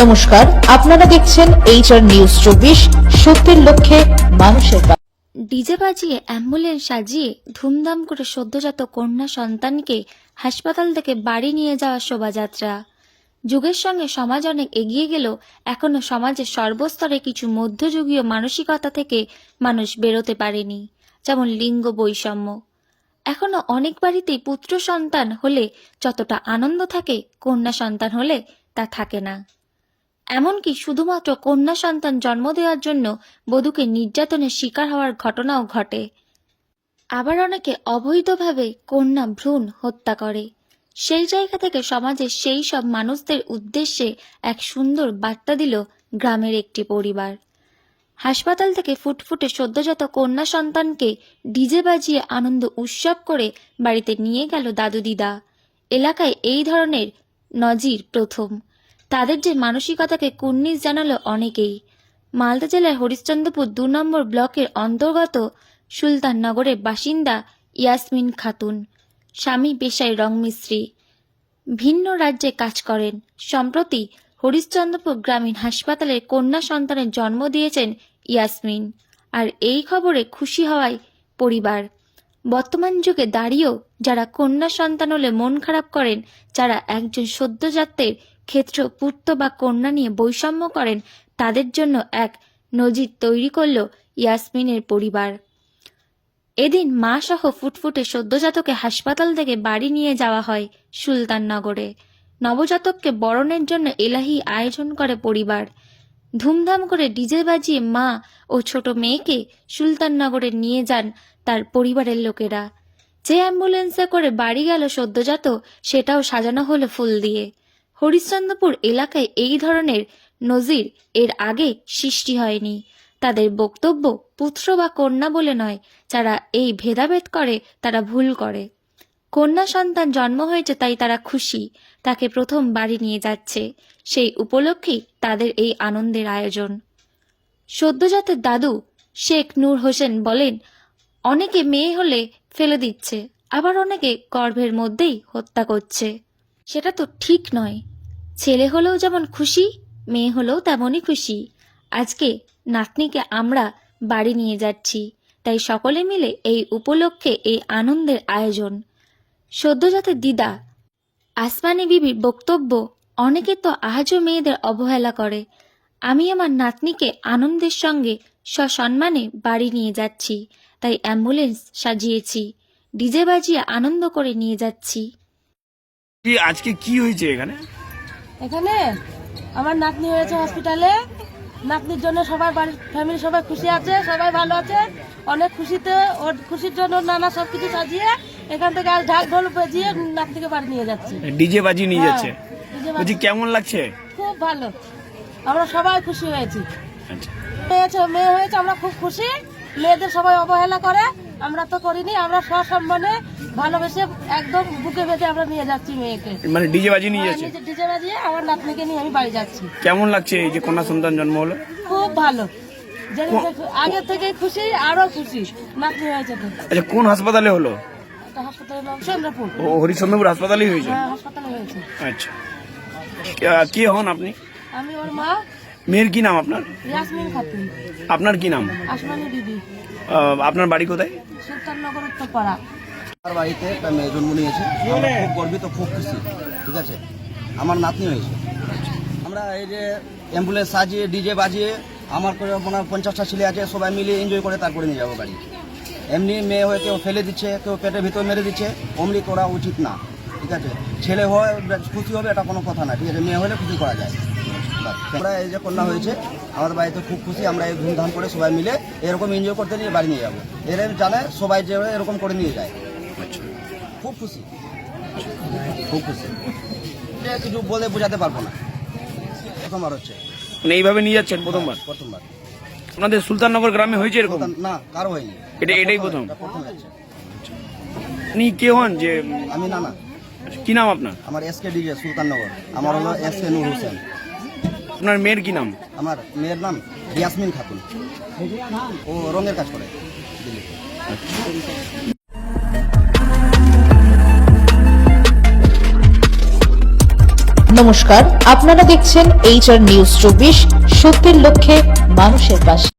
নমস্কার, আপনারা দেখছেন HR নিউজ 24, সত্যের লক্ষ্যে মানুষের। ডিজে বাজিয়ে অ্যাম্বুলেন্স সাজিয়ে ধুমধাম করে সদ্যজাত কন্যা সন্তানকে হাসপাতাল থেকে বাড়ি নিয়ে যাওয়া শোভাযাত্রা। যুগের সঙ্গে সমাজ অনেক এগিয়ে গেলেও এখনো সমাজের সর্বস্তরে কিছু মধ্যযুগীয় মানসিকতা থেকে মানুষ বেরোতে পারেনি, যেমন লিঙ্গ বৈষম্য। এখনো অনেক বাড়িতেই পুত্র সন্তান হলে যতটা আনন্দ থাকে, কন্যা সন্তান হলে তা থাকে না। এমনকি শুধুমাত্র কন্যা সন্তান জন্ম দেওয়ার জন্য বধূকে নির্যাতনের শিকার হওয়ার ঘটনাও ঘটে। আবার অনেকে অবৈধভাবে কন্যা ভ্রূণ হত্যা করে। সেই জায়গা থেকে সমাজের সেই সব মানুষদের উদ্দেশ্যে এক সুন্দর বার্তা দিল গ্রামের একটি পরিবার। হাসপাতাল থেকে ফুটফুটে সদ্যজাত কন্যা সন্তানকে ডিজে বাজিয়ে আনন্দ উৎসব করে বাড়িতে নিয়ে গেল দাদু দিদা। এলাকায় এই ধরনের নজির প্রথম। তাদের যে মানসিকতাকে কুর্নিশ জানালো অনেকেই। মালদা জেলার হরিশ্চন্দ্রপুর 2 নম্বর ব্লকের অন্তর্গত সুলতাননগরের বাসিন্দা ইয়াসমিন খাতুন। স্বামী পেশায় রং মিস্ত্রি, ভিন্ন রাজ্যে কাজ করেন। সম্প্রতি হরিশ্চন্দ্রপুর গ্রামীণ হাসপাতালে কন্যা সন্তানের জন্ম দিয়েছেন ইয়াসমিন। আর এই খবরে খুশি হওয়ায় পরিবার। বর্তমান যুগে দাঁড়িয়েও যারা কন্যা সন্তান হলে মন খারাপ করেন, যারা একজন সদ্যজাতের ক্ষেত্র পুত্র বা কন্যা নিয়ে বৈষম্য করেন, তাদের জন্য এক নজির তৈরি করল ইয়াসমিনের পরিবার। এদিন মা সহ ফুটফুটে সদ্যজাতকে হাসপাতাল থেকে বাড়ি নিয়ে যাওয়া হয় সুলতাননগরে। নবজাতককে বরণের জন্য এলাহি আয়োজন করে পরিবার। ধুমধাম করে ডিজে বাজিয়ে মা ও ছোট মেয়েকে সুলতাননগরে নিয়ে যান তার পরিবারের লোকেরা। যে অ্যাম্বুলেন্সে করে বাড়ি গেল সদ্যজাত, সেটাও সাজানো হলো ফুল দিয়ে। হরিশ্চন্দ্রপুর এলাকায় এই ধরনের নজির এর আগে সৃষ্টি হয়নি। তাদের বক্তব্য পুত্র বা কন্যা বলে নয়, যারা এই ভেদাভেদ করে তারা ভুল করে। কন্যা সন্তান জন্ম হয়েছে তাই তারা খুশি, তাকে প্রথম বাড়ি নিয়ে যাচ্ছে। সেই উপলক্ষেই তাদের এই আনন্দের আয়োজন। সদ্যজাতের দাদু শেখ নূর হোসেন বলেন, অনেকে মেয়ে হলে ফেলে দিচ্ছে, আবার অনেকে গর্ভের মধ্যেই হত্যা করছে। সেটা তো ঠিক নয়। ছেলে হলেও যেমন খুশি, মেয়ে হলেও তেমনই খুশি। আজকে নাতনিকে আমরা বাড়ি নিয়ে যাচ্ছি, তাই সকলে মিলে এই উপলক্ষে এই আনন্দের আয়োজন। সদ্যজাতের দিদা আসমানি বিবির বক্তব্য, অনেকে তো আজও মেয়েদের অবহেলা করে। আমি আমার নাতনিকে আনন্দের সঙ্গে সসম্মানে বাড়ি নিয়ে যাচ্ছি, তাই অ্যাম্বুলেন্স সাজিয়েছি, ডিজে বাজিয়ে আনন্দ করে নিয়ে যাচ্ছি। আজকে কি হয়েছে এখানে? এখানে আমার নাতনি হয়েছে হসপিটালে। নাতনির জন্য সবাই বাড়ির ফ্যামিলি সবাই খুশি আছে, সবাই ভালো আছে। অনেক খুশিতে ওর খুশির জন্য নানা সবকিছু সাজিয়ে এখান থেকে আজ ঢাক ঢোল বাজিয়ে নাতনিকে বাড়ি নিয়ে যাচ্ছে। ডিজে বাজি নিয়ে যাচ্ছে। ডিজে বলছি কেমন লাগছে? খুব ভালো, আমরা সবাই খুশি হয়েছি। মেয়ে হয়েছে, আমরা খুব খুশি। মেয়েদের সবাই অবহেলা করে, আমরা তো করিনি। আমরা সসম্মানে ভালোবেসে একদম বুকে বেঁধে আমরা নিয়ে যাচ্ছি মেয়েকে। মানে ডিজে বাজি নিয়ে যাচ্ছে? ডিজে বাজিয়ে আমার নাতনিকে নিয়ে আমি বাড়ি যাচ্ছি। কেমন লাগছে এই যে কন্যা সন্তান জন্ম হলো? খুব ভালো, আগে থেকে খুশি, আরো খুশি নাতনি হয়েছে। আচ্ছা, কোন হাসপাতালে হলো? হাসপাতালের নাম চন্দ্রপুর। ও, হরিশ্চন্দ্রপুর হাসপাতালেই হয়েছে? হ্যাঁ, হাসপাতালে হয়েছে। আচ্ছা, কে হন আপনি? আমি ওর মা। মেয়ের কি নাম আপনার? ইয়াসমিন খাতুন। আপনার কি নাম? আসমানি বিবি। আপনার বাড়ি কোথায়? সুলতাননগর উত্তরপাড়া। আমার বাড়িতে একটা মেয়ে জন্ম নিয়েছে, আমরা খুব গর্বিত, খুব খুশি। ঠিক আছে, আমার নাতনি হয়েছে। আমরা এই যে অ্যাম্বুলেন্স সাজিয়ে ডিজে বাজিয়ে আমার করে মনে হয় 50টা ছেলে আছে, সবাই মিলে এনজয় করে তারপরে নিয়ে যাবো বাড়ি। এমনি মেয়ে হয়ে কেউ ফেলে দিচ্ছে, কেউ পেটের ভিতর মেরে দিচ্ছে, অমনি করা উচিত না। ঠিক আছে, ছেলে হয় খুশি হবে, এটা কোনো কথা না। ঠিক আছে, মেয়ে হলে খুশি করা যায়। আমরা এই যে কন্যা হয়েছে আমাদের বাড়িতে খুব খুশি। আমরা এই ধুমধাম করে সবাই মিলে এরকম এনজয় করতে নিয়ে বাড়ি নিয়ে যাবো। এরা জানে সবাই যে এরকম করে নিয়ে যায়। খুব খুশি, খুব খুশি। কিছু বলে বোঝাতে পারবো না। প্রথমবার হচ্ছে, মানে এইভাবে নিয়ে যাচ্ছেন প্রথমবার? প্রথমবার। আপনাদের সুলতাননগর গ্রামে হয়েছে এরকম? না, কারো হয়নি। এটাই প্রথম? প্রথম হচ্ছে। আপনি কে হন? যে আমি নানা। কি নাম আপনার? আমার SK ডিজে সুলতাননগর। আমার হলো SK নূর হোসেন। আপনার মেয়ের কি নাম? আমার মেয়ের নাম ইয়াসমিন খাতুন। ও রঙের কাজ করে দিল্লিতে। নমস্কার, আপনারা দেখছেন HR নিউজ 24, সত্যের লক্ষ্যে মানুষের পাশে।